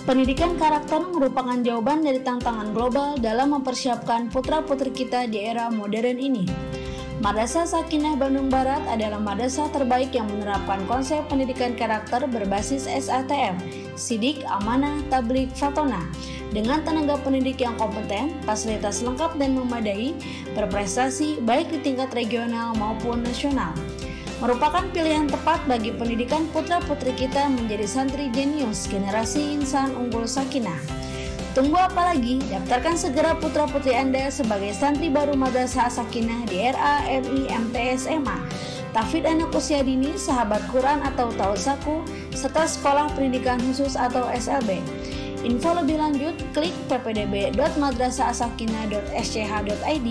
Pendidikan karakter merupakan jawaban dari tantangan global dalam mempersiapkan putra-putri kita di era modern ini. Madrasah Sakinah Bandung Barat adalah madrasah terbaik yang menerapkan konsep pendidikan karakter berbasis SATM, Sidik, Amanah, Tabligh, Fatona, dengan tenaga pendidik yang kompeten, fasilitas lengkap dan memadai, berprestasi baik di tingkat regional maupun nasional. Merupakan pilihan tepat bagi pendidikan putra-putri kita menjadi santri jenius generasi insan unggul Sakinah. Tunggu apa lagi? Daftarkan segera putra-putri Anda sebagai santri baru Madrasah Sakinah di RA MI MTS MA, tahfidz anak usia dini, sahabat Quran atau Tausaku, serta sekolah pendidikan khusus atau SLB. Info lebih lanjut, klik ppdb.madrasahasakinah.sch.id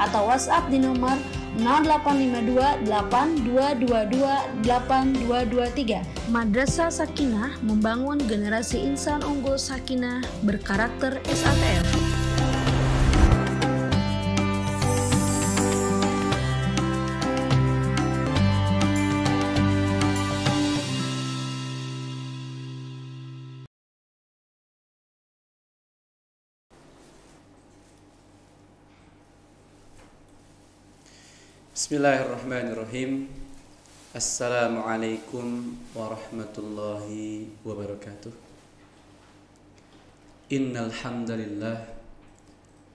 atau WhatsApp di nomor 0852 8222 8223. Madrasah Sakinah membangun generasi insan unggul Sakinah berkarakter SATM. Bismillahirrahmanirrahim. Assalamualaikum warahmatullahi wabarakatuh. Innal hamdalillah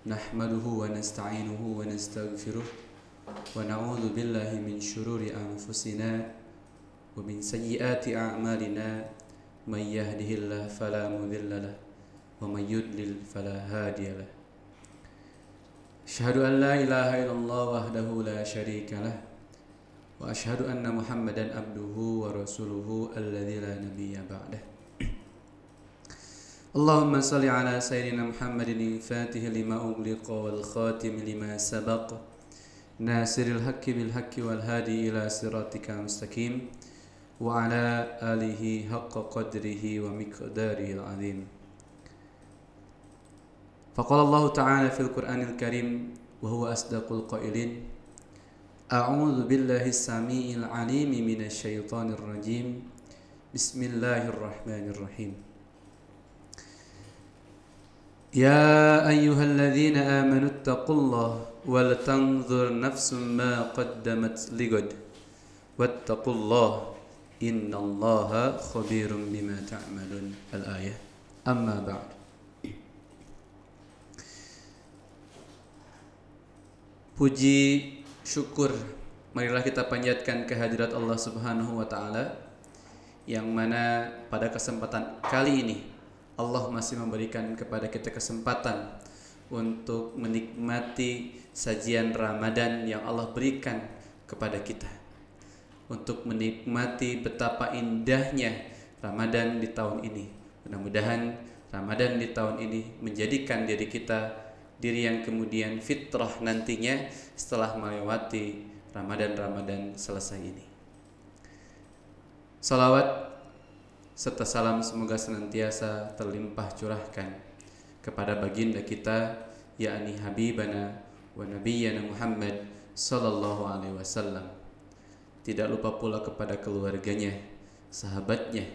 nahmaduhu wa nasta'inuhu wa nastaghfiruh wa na'udzu billahi min shururi anfusina wa min sayyiati a'malina may yahdihillahu fala mudilla lahu wa may yudlil fala hadiya lahu. Asyhadu an la ilaha illallah wahdahu la syarika lah wa asyhadu anna Muhammadan abduhu wa rasuluhu alladzi la nabiyya ba'dah. Allahumma salli ala sayyidina Muhammadin al-fatih lima ughliqa wal khatim lima sabaq nasiril haqqi bil haqqi wal hadi ila siratikal mustaqim wa ala alihi haqqa qadrihi wa miqdarihi al-azim. Faqala Allah Ta'ala fil Qur'anil Karim wa huwa asdaqul qailin. A'udzu billahi as-sami'il 'alim minasy syaithanir rajim. Bismillahirrahmanirrahim. Ya ayyuhalladzina amanu taqullaha wal tanzur nafsum ma qaddamat ligad wattaqullaha innallaha khabirum bima ta'malun. Al-ayah. Amma ba'd. Puji syukur marilah kita panjatkan kehadirat Allah Subhanahu wa taala yang mana pada kesempatan kali ini Allah masih memberikan kepada kita kesempatan untuk menikmati sajian Ramadan yang Allah berikan kepada kita, untuk menikmati betapa indahnya Ramadan di tahun ini. Mudah-mudahan Ramadan di tahun ini menjadikan diri yang kemudian fitrah nantinya setelah melewati Ramadan selesai ini. Salawat serta salam semoga senantiasa terlimpah curahkan kepada baginda kita, yakni Habibana wa Nabiyyana Muhammad sallallahu alaihi wasallam. Tidak lupa pula kepada keluarganya, sahabatnya,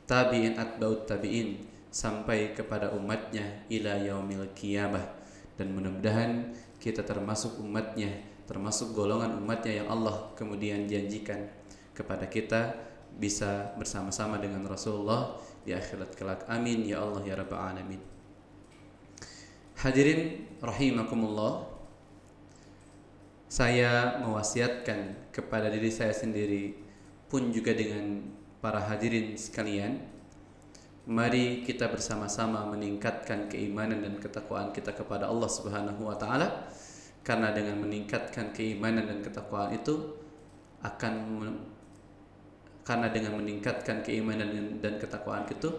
tabi'in atba'ut tabi'in sampai kepada umatnya ila yaumil qiyamah. Dan mudah-mudahan kita termasuk umatnya, termasuk golongan umatnya yang Allah kemudian janjikan kepada kita bisa bersama-sama dengan Rasulullah di akhirat kelak. Amin ya Allah ya Rabbal Alamin. Hadirin rahimakumullah, saya mewasiatkan kepada diri saya sendiri pun juga dengan para hadirin sekalian, mari kita bersama-sama meningkatkan keimanan dan ketakwaan kita kepada Allah Subhanahu wa taala, karena dengan meningkatkan keimanan dan ketakwaan itu karena dengan meningkatkan keimanan dan ketakwaan itu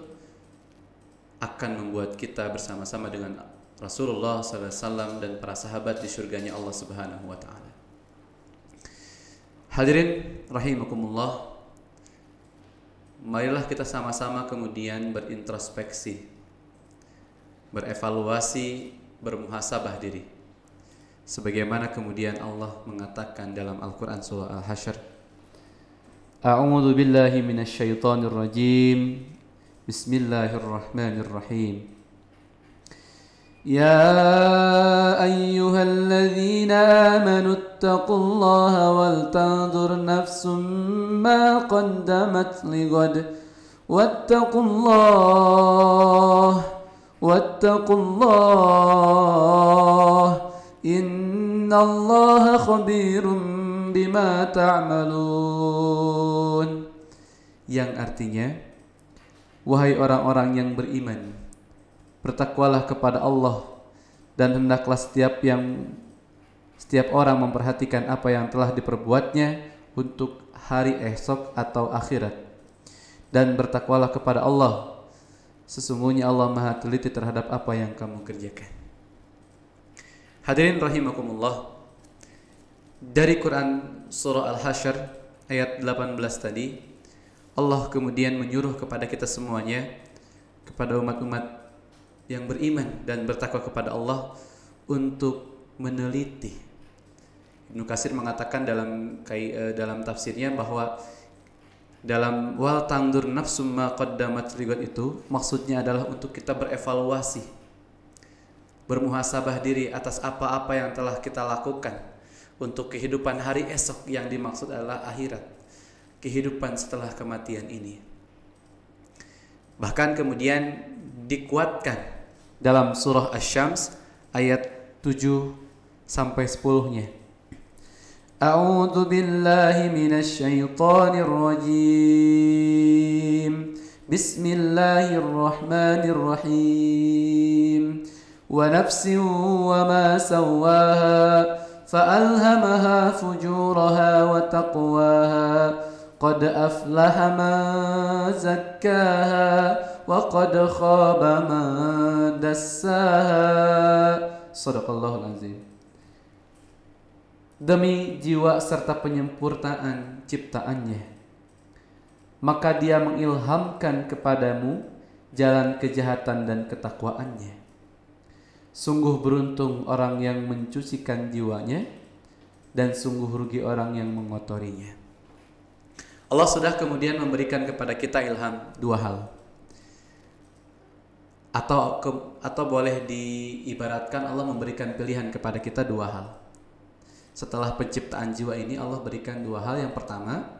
akan membuat kita bersama-sama dengan Rasulullah SAW dan para sahabat di surganya Allah Subhanahu wa taala. Hadirin rahimakumullah, marilah kita sama-sama kemudian berintrospeksi, berevaluasi, bermuhasabah diri. Sebagaimana kemudian Allah mengatakan dalam Al-Quran surah Al-Hasyr, A'udzu billahi minasyaitonir rajim. Bismillahirrahmanirrahim. Ya ayyuhalladzina amanu ittaqullaha wal tanzur nafsum ma qaddamat lighad wattaqullah innallaha khabirum bima ta'malun. Yang artinya, wahai orang-orang yang beriman, bertakwalah kepada Allah dan hendaklah setiap orang memperhatikan apa yang telah diperbuatnya untuk hari esok atau akhirat. Dan bertakwalah kepada Allah, sesungguhnya Allah Maha teliti terhadap apa yang kamu kerjakan. Hadirin rahimakumullah, dari Quran surah Al-Hasyr ayat 18 tadi, Allah kemudian menyuruh kepada kita semuanya, kepada umat-umat yang beriman dan bertakwa kepada Allah, untuk meneliti. Ibnu Katsir mengatakan dalam tafsirnya bahwa dalam wal tandur nafsum ma qaddamat lighad itu maksudnya adalah untuk kita berevaluasi, bermuhasabah diri atas apa-apa yang telah kita lakukan untuk kehidupan hari esok, yang dimaksud adalah akhirat, kehidupan setelah kematian ini. Bahkan kemudian dikuatkan dalam surah Asy-Syams ayat 7 sampai 10-nya. A'udzu billahi minasy syaithanir rajim. Bismillahirrahmanirrahim. Wa nafsin wa ma sawwaha fa'alhamaha fujuraha wa taqwaha. Qad aflaha man zakkaha wa qad khaba man dassaha. Shadaqallahul azim. Demi jiwa serta penyempurnaan ciptaannya, maka dia mengilhamkan kepadamu jalan kejahatan dan ketakwaannya. Sungguh beruntung orang yang mencucikan jiwanya, dan sungguh rugi orang yang mengotorinya. Allah sudah kemudian memberikan kepada kita ilham dua hal, atau boleh diibaratkan Allah memberikan pilihan kepada kita dua hal. Setelah penciptaan jiwa ini, Allah berikan dua hal. Yang pertama,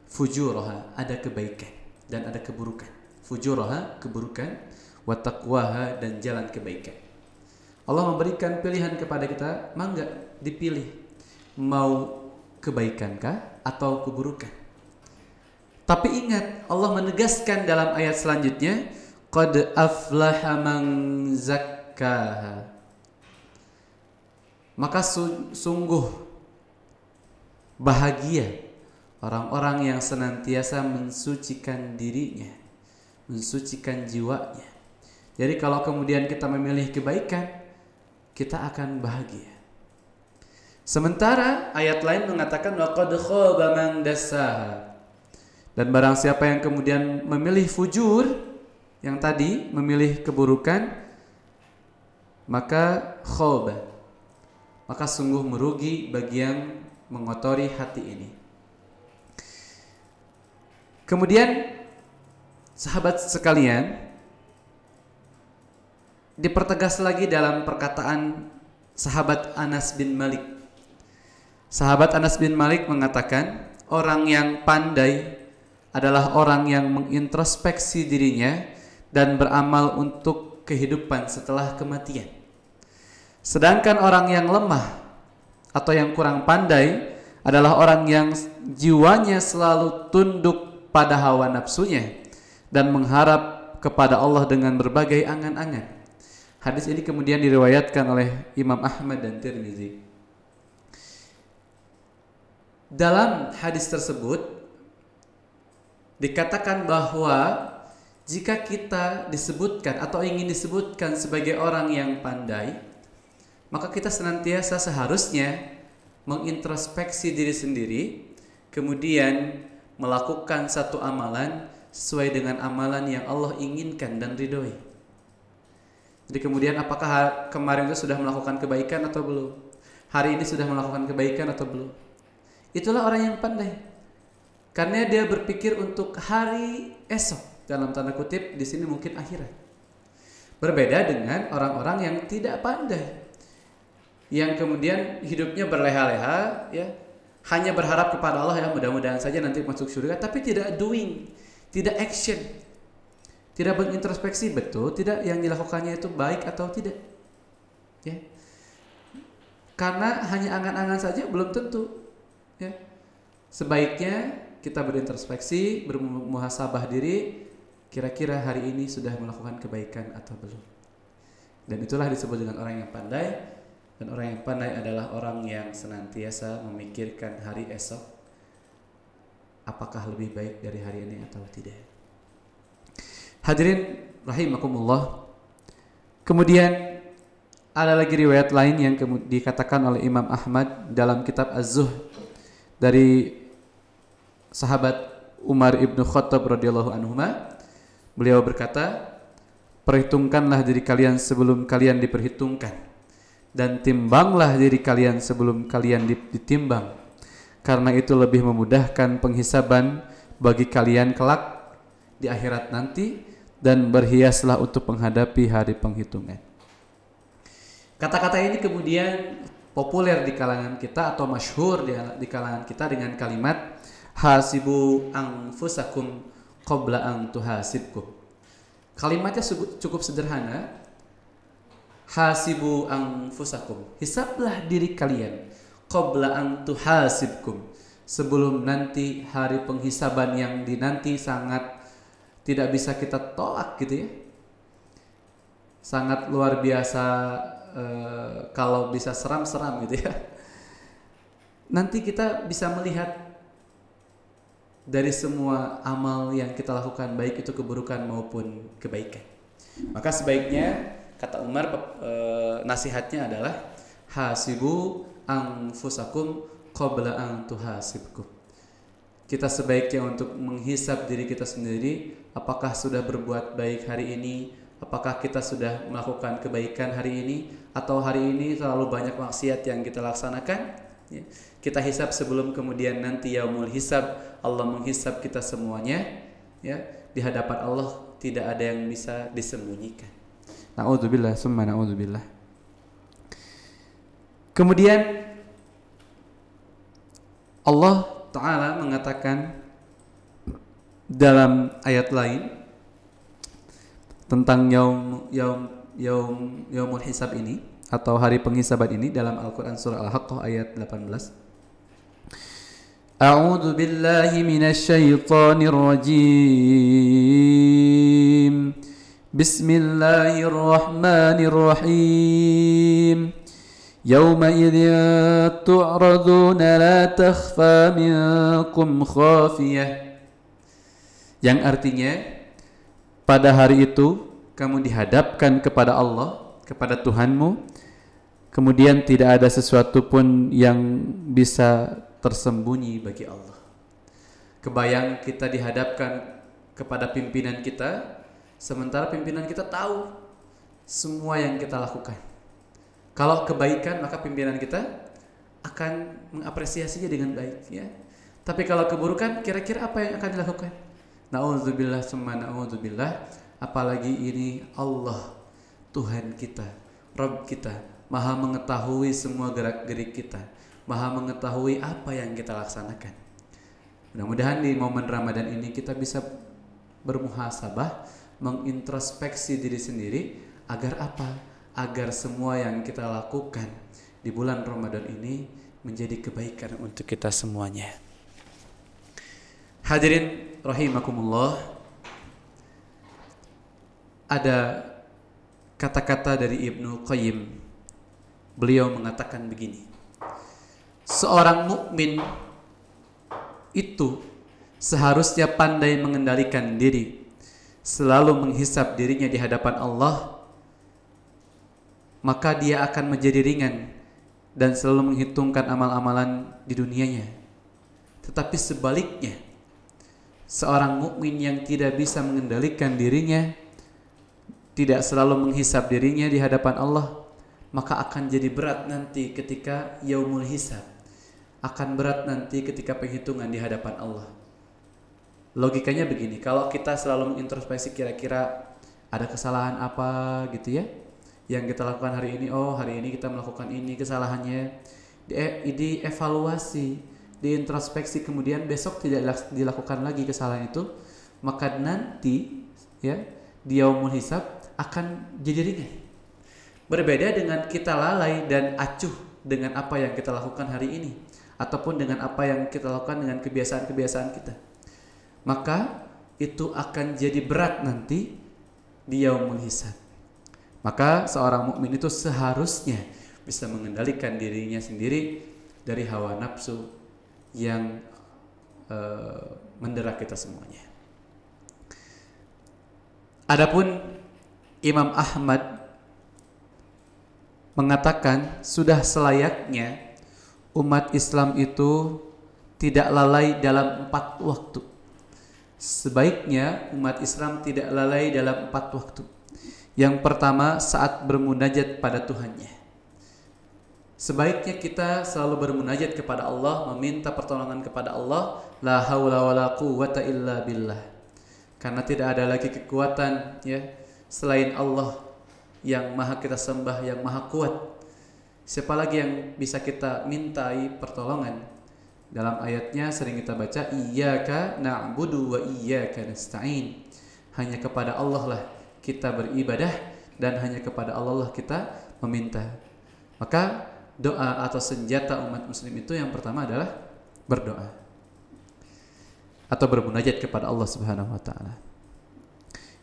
fujuraha, ada kebaikan dan ada keburukan. Fujuraha, keburukan, wa taqwaha, dan jalan kebaikan. Allah memberikan pilihan kepada kita, mangga dipilih, mau kebaikankah atau keburukan. Tapi ingat, Allah menegaskan dalam ayat selanjutnya, qad aflaha man zakkaha. Maka sungguh bahagia orang-orang yang senantiasa mensucikan dirinya, mensucikan jiwanya. Jadi kalau kemudian kita memilih kebaikan, kita akan bahagia. Sementara ayat lain mengatakan wa qad khaba man dassaha. Dan barang siapa yang kemudian memilih fujur, yang tadi memilih keburukan, maka khaba, maka sungguh merugi bagi yang mengotori hati ini. Kemudian sahabat sekalian, dipertegas lagi dalam perkataan sahabat Anas bin Malik. Sahabat Anas bin Malik mengatakan, orang yang pandai adalah orang yang mengintrospeksi dirinya dan beramal untuk kehidupan setelah kematian. Sedangkan orang yang lemah atau yang kurang pandai adalah orang yang jiwanya selalu tunduk pada hawa nafsunya dan mengharap kepada Allah dengan berbagai angan-angan. Hadis ini kemudian diriwayatkan oleh Imam Ahmad dan Tirmizi. Dalam hadis tersebut dikatakan bahwa jika kita disebutkan atau ingin disebutkan sebagai orang yang pandai, maka kita senantiasa seharusnya mengintrospeksi diri sendiri, kemudian melakukan satu amalan sesuai dengan amalan yang Allah inginkan dan ridhoi. Jadi kemudian apakah kemarin itu sudah melakukan kebaikan atau belum? Hari ini sudah melakukan kebaikan atau belum? Itulah orang yang pandai. Karena dia berpikir untuk hari esok. dalam tanda kutip di sini mungkin akhirat. Berbeda dengan orang-orang yang tidak pandai, yang kemudian hidupnya berleha-leha, ya, hanya berharap kepada Allah, ya mudah-mudahan saja nanti masuk surga, tapi tidak doing, tidak action, tidak berintrospeksi betul tidak yang dilakukannya itu baik atau tidak, ya. Karena hanya angan-angan saja belum tentu, ya. Sebaiknya kita berintrospeksi, bermuhasabah diri, kira-kira hari ini sudah melakukan kebaikan atau belum. Dan itulah disebut dengan orang yang pandai. Dan orang yang pandai adalah orang yang senantiasa memikirkan hari esok, apakah lebih baik dari hari ini atau tidak. Hadirin rahimakumullah. Kemudian ada lagi riwayat lain yang dikatakan oleh Imam Ahmad dalam kitab Az-Zuhd dari sahabat Umar ibnu Khattab radhiyallahu anhuma. Beliau berkata, perhitungkanlah diri kalian sebelum kalian diperhitungkan, dan timbanglah diri kalian sebelum kalian ditimbang, karena itu lebih memudahkan penghisaban bagi kalian kelak di akhirat nanti, dan berhiaslah untuk menghadapi hari penghitungan. Kata-kata ini kemudian populer di kalangan kita atau masyhur di kalangan kita dengan kalimat hasibu anfusakum qabla an tuhasibkum. Kalimatnya cukup sederhana. Hasibu anfusakum, hisablah diri kalian, qabla an tuhasibkum, sebelum nanti hari penghisaban yang dinanti sangat tidak bisa kita tolak gitu ya. Sangat luar biasa, kalau bisa seram-seram gitu ya. Nanti kita bisa melihat dari semua amal yang kita lakukan, baik itu keburukan maupun kebaikan. Maka sebaiknya, kata Umar, nasihatnya adalah hasibu anfusakum qabla an tuhasibkum. Kita sebaiknya untuk menghisab diri kita sendiri, apakah sudah berbuat baik hari ini, apakah kita sudah melakukan kebaikan hari ini, atau hari ini terlalu banyak maksiat yang kita laksanakan. Ya. Kita hisab sebelum kemudian nanti yaumul hisab, Allah menghisab kita semuanya, ya. Di hadapan Allah tidak ada yang bisa disembunyikan. Na'udzubillah, summa na'udzubillah. Kemudian Allah Ta'ala mengatakan dalam ayat lain tentang yaumul hisab ini atau hari penghisaban ini dalam Al-Quran surah Al-Haqqah ayat 18. A'udzu billahi minasy syaithanir rajim. Bismillahirrahmanirrahim. Yauma idzin tu'raduna la takhfa minkum khafiyah. Yang artinya, pada hari itu kamu dihadapkan kepada Allah, kepada Tuhanmu, kemudian tidak ada sesuatu pun yang bisa tersembunyi bagi Allah. Kebayang kita dihadapkan kepada pimpinan kita, sementara pimpinan kita tahu semua yang kita lakukan. Kalau kebaikan, maka pimpinan kita akan mengapresiasinya dengan baik, ya. Tapi kalau keburukan, kira-kira apa yang akan dilakukan? Na'udzubillah summa na'udzubillah. Apalagi ini Allah, Tuhan kita, Rabb kita, Maha mengetahui semua gerak-gerik kita, Maha mengetahui apa yang kita laksanakan. Mudah-mudahan di momen Ramadan ini kita bisa bermuhasabah, mengintrospeksi diri sendiri, agar apa? Agar semua yang kita lakukan di bulan Ramadan ini menjadi kebaikan untuk kita semuanya. Hadirin rahimakumullah, ada kata-kata dari Ibnu Qayyim. Beliau mengatakan begini: seorang mukmin itu seharusnya pandai mengendalikan diri, selalu menghisap dirinya di hadapan Allah, maka dia akan menjadi ringan dan selalu menghitungkan amal-amalan di dunianya. Tetapi sebaliknya, seorang mukmin yang tidak bisa mengendalikan dirinya, tidak selalu menghisap dirinya di hadapan Allah, maka akan jadi berat nanti ketika yaumul hisab, akan berat nanti ketika penghitungan di hadapan Allah. Logikanya begini, kalau kita selalu mengintrospeksi kira-kira ada kesalahan apa gitu ya yang kita lakukan hari ini, oh hari ini kita melakukan ini kesalahannya, dievaluasi, diintrospeksi, kemudian besok tidak dilakukan lagi kesalahan itu, maka nanti ya di yaumul hisab akan jadi ringan. Berbeda dengan kita lalai dan acuh dengan apa yang kita lakukan hari ini ataupun dengan apa yang kita lakukan dengan kebiasaan-kebiasaan kita, maka itu akan jadi berat nanti di yaumul hisab. Maka seorang mukmin itu seharusnya bisa mengendalikan dirinya sendiri dari hawa nafsu yang mendera kita semuanya. Adapun Imam Ahmad mengatakan sudah selayaknya umat Islam itu tidak lalai dalam 4 waktu. Sebaiknya umat Islam tidak lalai dalam 4 waktu. Yang pertama, saat bermunajat pada Tuhannya. Sebaiknya kita selalu bermunajat kepada Allah, meminta pertolongan kepada Allah, la haula wala quwwata illa billah. Karena tidak ada lagi kekuatan ya selain Allah yang maha kita sembah, yang maha kuat. Siapa lagi yang bisa kita mintai pertolongan? Dalam ayatnya sering kita baca, iyyaka na'budu wa iyyaka nasta'in. Hanya kepada Allah lah kita beribadah dan hanya kepada Allah lah kita meminta. Maka doa atau senjata umat muslim itu yang pertama adalah berdoa atau bermunajat kepada Allah Subhanahu wa taala.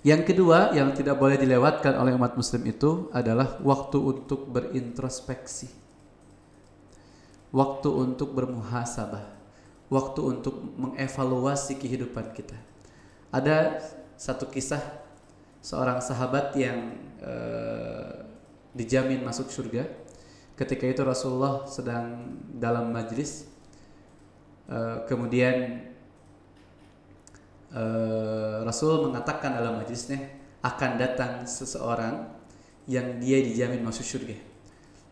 Yang kedua yang tidak boleh dilewatkan oleh umat muslim itu adalah waktu untuk berintrospeksi, waktu untuk bermuhasabah, waktu untuk mengevaluasi kehidupan kita. Ada satu kisah seorang sahabat yang dijamin masuk surga. Ketika itu Rasulullah sedang dalam majlis, kemudian Rasul mengatakan dalam majlisnya akan datang seseorang yang dia dijamin masuk surga.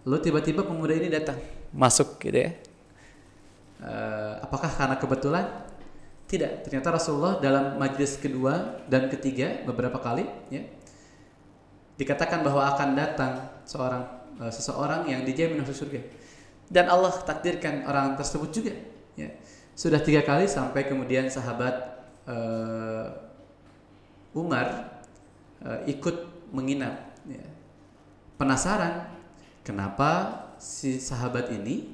Lalu tiba-tiba pemuda ini datang masuk gitu ya. Apakah karena kebetulan? Tidak. Ternyata Rasulullah dalam majlis kedua dan ketiga beberapa kali ya, dikatakan bahwa akan datang seseorang yang dijamin masuk surga. Dan Allah takdirkan orang tersebut juga ya. Sudah 3 kali sampai kemudian sahabat Umar ikut menginap ya. Penasaran kenapa si sahabat ini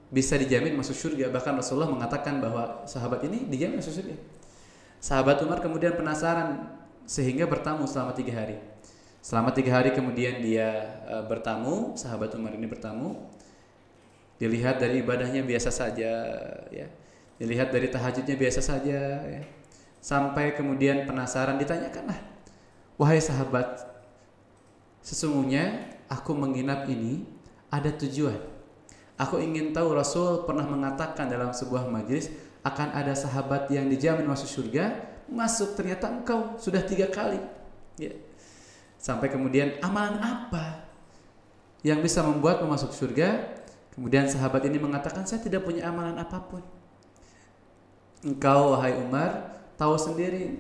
bisa dijamin masuk surga. Bahkan Rasulullah mengatakan bahwa sahabat ini dijamin masuk surga. Sahabat Umar kemudian penasaran sehingga bertamu selama 3 hari. Selama 3 hari kemudian dia bertamu, sahabat Umar ini bertamu. Dilihat dari ibadahnya biasa saja ya. Dilihat dari tahajudnya biasa saja ya. Sampai kemudian penasaran, ditanyakanlah, wahai sahabat, sesungguhnya aku menginap ini ada tujuan. Aku ingin tahu, Rasul pernah mengatakan dalam sebuah majlis akan ada sahabat yang dijamin masuk surga, masuk, ternyata engkau sudah 3 kali ya. Sampai kemudian amalan apa yang bisa membuatmu masuk surga? Kemudian sahabat ini mengatakan, saya tidak punya amalan apapun. Engkau wahai Umar tahu sendiri,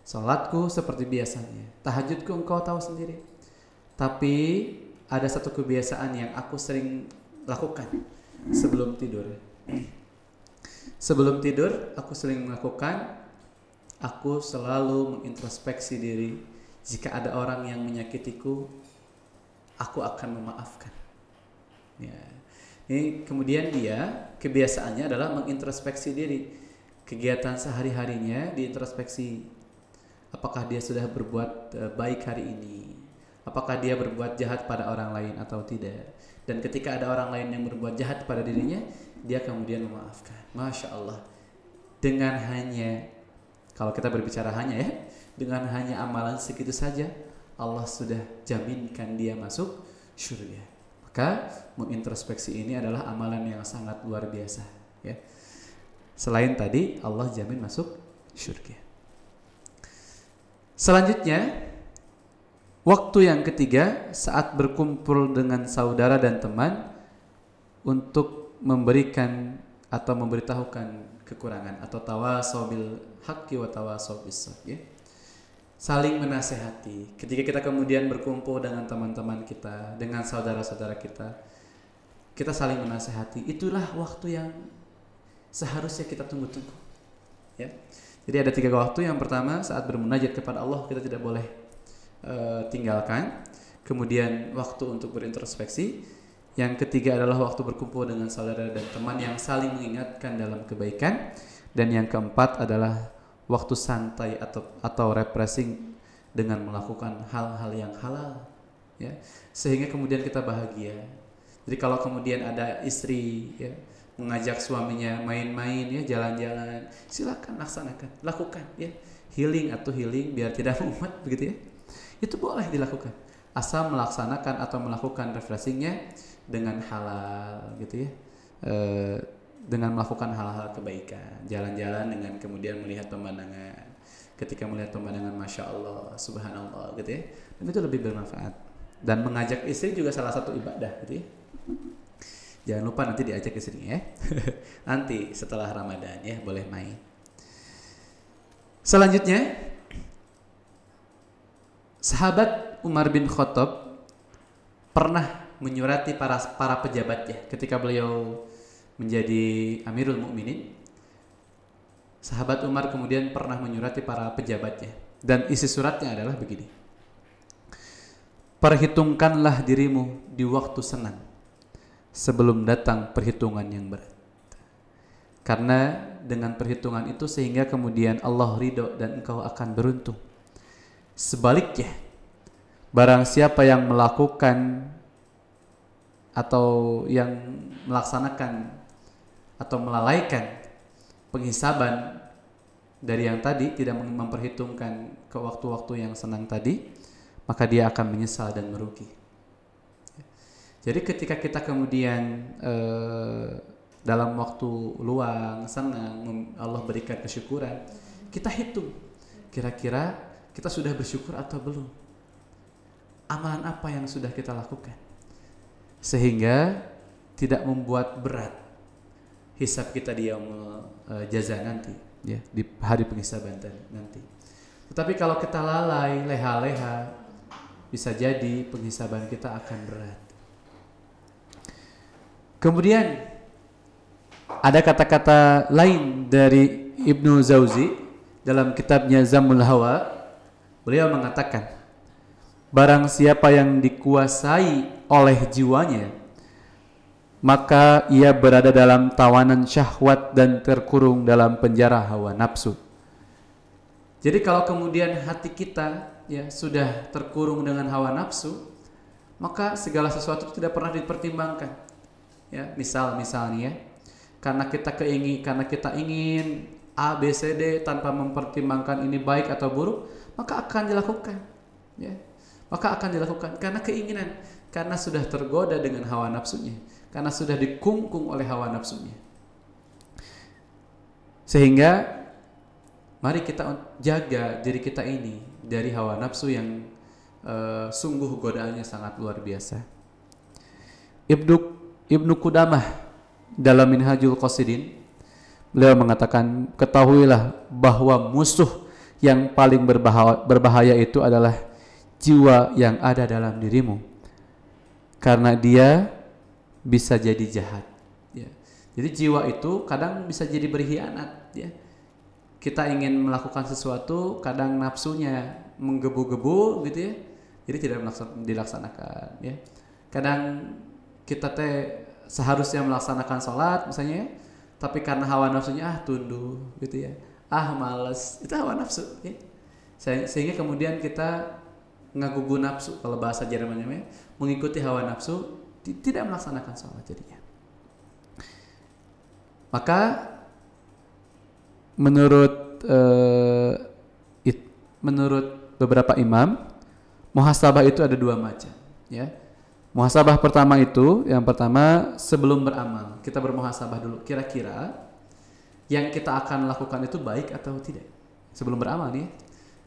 salatku seperti biasanya, tahajudku engkau tahu sendiri. Tapi ada satu kebiasaan yang aku sering lakukan sebelum tidur. Sebelum tidur aku sering melakukan, aku selalu mengintrospeksi diri. Jika ada orang yang menyakitiku, aku akan memaafkan ya. Ini kemudian dia kebiasaannya adalah mengintrospeksi diri. Kegiatan sehari-harinya diintrospeksi. Apakah dia sudah berbuat baik hari ini? Apakah dia berbuat jahat pada orang lain atau tidak? Dan ketika ada orang lain yang berbuat jahat pada dirinya, dia kemudian memaafkan. Masya Allah. Dengan hanya, kalau kita berbicara hanya ya, dengan hanya amalan segitu saja, Allah sudah jaminkan dia masuk surga. Maka mengintrospeksi ini adalah amalan yang sangat luar biasa ya. Selain tadi Allah jamin masuk surga. Selanjutnya, waktu yang ketiga saat berkumpul dengan saudara dan teman untuk memberikan atau memberitahukan kekurangan, atau tawasau bil haqqi wa tawasau bis sabr, ya. Saling menasehati. Ketika kita kemudian berkumpul dengan teman-teman kita, dengan saudara-saudara kita saling menasehati. Itulah waktu yang seharusnya kita tunggu-tunggu, ya. Jadi ada 3 waktu. Yang pertama, saat bermunajat kepada Allah kita tidak boleh tinggalkan. Kemudian waktu untuk berintrospeksi. Yang ketiga adalah waktu berkumpul dengan saudara dan teman yang saling mengingatkan dalam kebaikan. Dan yang keempat adalah waktu santai atau refreshing dengan melakukan hal-hal yang halal, ya, sehingga kemudian kita bahagia. Jadi kalau kemudian ada istri, ya, mengajak suaminya main-main, ya, jalan-jalan, silakan lakukan, ya, healing biar tidak mumet, begitu, ya, itu boleh dilakukan asal melaksanakan atau melakukan refreshingnya dengan halal, gitu, ya, dengan melakukan hal-hal kebaikan, jalan-jalan dengan kemudian melihat pemandangan. Ketika melihat pemandangan, masya Allah, subhanallah, gitu, ya, dan itu lebih bermanfaat. Dan mengajak istri juga salah satu ibadah, gitu, ya. Jangan lupa nanti diajak istrinya, ya. Nanti setelah Ramadan, ya, boleh main. Selanjutnya, sahabat Umar bin Khattab pernah menyurati para pejabatnya ketika beliau menjadi Amirul Mukminin. Sahabat Umar kemudian pernah menyurati para pejabatnya, dan isi suratnya adalah begini: perhitungkanlah dirimu di waktu senang sebelum datang perhitungan yang berat, karena dengan perhitungan itu sehingga kemudian Allah ridho dan engkau akan beruntung. Sebaliknya, barang siapa yang melakukan atau yang melaksanakan atau melalaikan penghisaban dari yang tadi, tidak memperhitungkan ke waktu-waktu yang senang tadi, maka dia akan menyesal dan merugi. Jadi ketika kita kemudian dalam waktu luang, senang, Allah berikan kesyukuran, kita hitung kira-kira kita sudah bersyukur atau belum, amalan apa yang sudah kita lakukan, sehingga tidak membuat berat hisab kita di yaumul jaza nanti, ya, di hari penghisaban nanti. Tetapi kalau kita lalai, leha-leha, bisa jadi penghisaban kita akan berat. Kemudian ada kata-kata lain dari Ibnu Jauzi dalam kitabnya Zammul Hawa. Beliau mengatakan, barang siapa yang dikuasai oleh jiwanya, maka ia berada dalam tawanan syahwat dan terkurung dalam penjara hawa nafsu. Jadi kalau kemudian hati kita, ya, sudah terkurung dengan hawa nafsu, maka segala sesuatu tidak pernah dipertimbangkan. Ya, misalnya, karena kita ingin A, B, C, D tanpa mempertimbangkan ini baik atau buruk, maka akan dilakukan. Ya, maka akan dilakukan karena keinginan, karena sudah tergoda dengan hawa nafsunya, karena sudah dikungkung oleh hawa nafsunya. Sehingga mari kita jaga diri kita ini dari hawa nafsu yang sungguh godaannya sangat luar biasa. Ibnu Qudamah dalam Minhajul Qasidin, beliau mengatakan, ketahuilah bahwa musuh yang paling berbahaya itu adalah jiwa yang ada dalam dirimu, karena dia bisa jadi jahat, ya. Jadi jiwa itu kadang bisa jadi berkhianat, ya. Kita ingin melakukan sesuatu, kadang nafsunya menggebu-gebu, gitu, ya. Jadi tidak dilaksanakan, ya. Kadang kita seharusnya melaksanakan sholat misalnya, ya, tapi karena hawa nafsunya tunduk, gitu, ya. Males, itu hawa nafsu, ya. Sehingga kemudian kita ngagugu nafsu, kalau bahasa Jermannya, mengikuti hawa nafsu, tidak melaksanakan sholat jadinya. Maka menurut beberapa imam, muhasabah itu ada 2 macam, ya. Muhasabah pertama itu, yang pertama sebelum beramal, kita bermuhasabah dulu, kira-kira yang kita akan lakukan itu baik atau tidak. Sebelum beramal nih,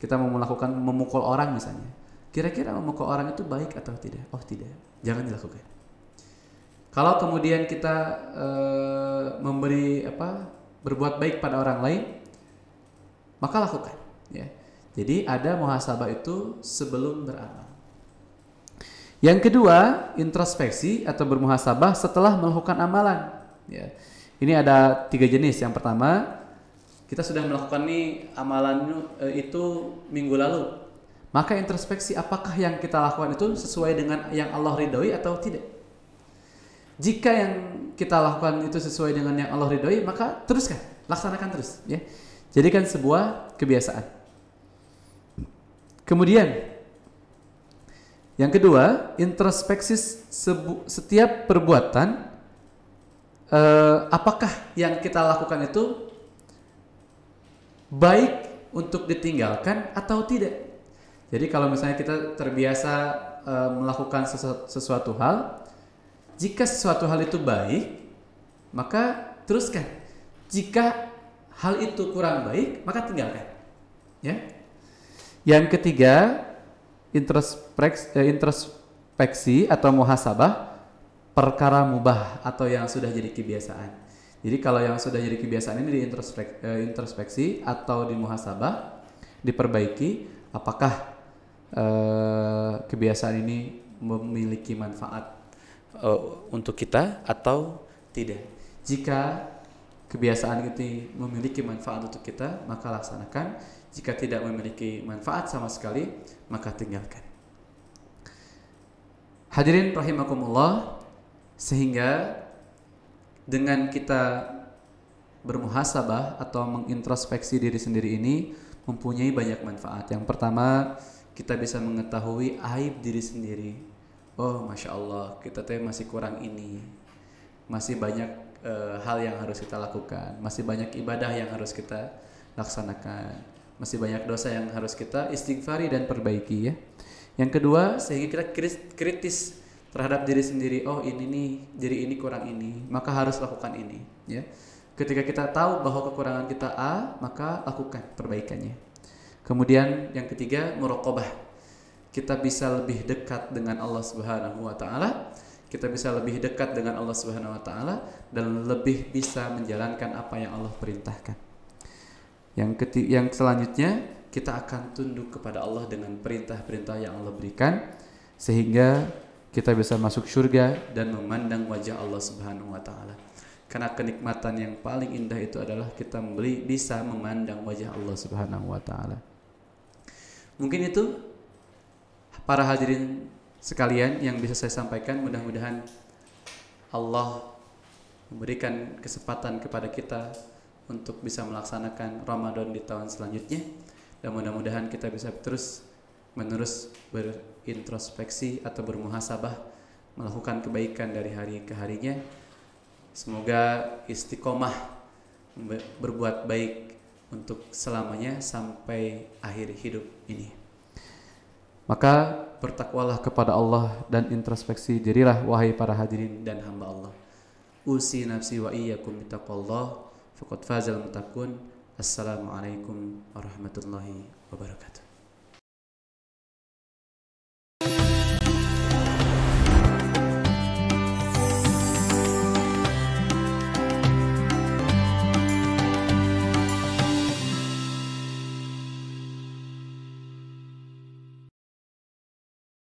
kita mau melakukan memukul orang misalnya, kira-kira memukul orang itu baik atau tidak? Oh tidak, jangan dilakukan. Kalau kemudian kita memberi berbuat baik pada orang lain, maka lakukan. Ya. Jadi ada muhasabah itu sebelum beramal. Yang kedua, introspeksi atau bermuhasabah setelah melakukan amalan. Ya. Ini ada 3 jenis. Yang pertama, kita sudah melakukan nih amalan itu minggu lalu. Maka introspeksi apakah yang kita lakukan itu sesuai dengan yang Allah ridhoi atau tidak. Jika yang kita lakukan itu sesuai dengan yang Allah ridhoi, maka teruskan, laksanakan terus. Ya. Jadikan sebuah kebiasaan. Kemudian, yang kedua, introspeksi setiap perbuatan, apakah yang kita lakukan itu baik untuk ditinggalkan atau tidak. Jadi kalau misalnya kita terbiasa melakukan sesuatu hal, jika sesuatu hal itu baik, maka teruskan. Jika hal itu kurang baik, maka tinggalkan. Ya. Yang ketiga, introspeksi atau muhasabah perkara mubah atau yang sudah jadi kebiasaan. Jadi kalau yang sudah jadi kebiasaan ini introspeksi atau di muhasabah, diperbaiki apakah kebiasaan ini memiliki manfaat untuk kita atau tidak. Jika kebiasaan itu memiliki manfaat untuk kita, maka laksanakan. Jika tidak memiliki manfaat sama sekali, maka tinggalkan. Hadirin rahimakumullah, sehingga dengan kita bermuhasabah atau mengintrospeksi diri sendiri ini mempunyai banyak manfaat. Yang pertama, kita bisa mengetahui aib diri sendiri. Oh, Masya Allah, kita masih kurang ini. Masih banyak hal yang harus kita lakukan. Masih banyak ibadah yang harus kita laksanakan. Masih banyak dosa yang harus kita istighfari dan perbaiki, ya. Yang kedua, sehingga kita kritis terhadap diri sendiri. Oh, ini nih, diri ini kurang ini, maka harus lakukan ini, ya. Ketika kita tahu bahwa kekurangan kita A, maka lakukan perbaikannya. Kemudian yang ketiga, muraqabah. Kita bisa lebih dekat dengan Allah Subhanahu wa taala. Kita bisa lebih dekat dengan Allah Subhanahu wa taala dan lebih bisa menjalankan apa yang Allah perintahkan. Yang selanjutnya, kita akan tunduk kepada Allah dengan perintah-perintah yang Allah berikan sehingga kita bisa masuk surga dan memandang wajah Allah Subhanahu wa taala. Karena kenikmatan yang paling indah itu adalah kita bisa memandang wajah Allah Subhanahu wa taala. Mungkin itu para hadirin sekalian yang bisa saya sampaikan. Mudah-mudahan Allah memberikan kesempatan kepada kita untuk bisa melaksanakan Ramadan di tahun selanjutnya, dan mudah-mudahan kita bisa terus menerus berintrospeksi atau bermuhasabah, melakukan kebaikan dari hari ke harinya. Semoga istiqomah berbuat baik untuk selamanya sampai akhir hidup ini. Maka bertakwalah kepada Allah dan introspeksi dirilah wahai para hadirin dan hamba Allah. Usi nafsi wa iyyakum bittaqwallah faqad fazal muttaqun. Assalamualaikum warahmatullahi wabarakatuh.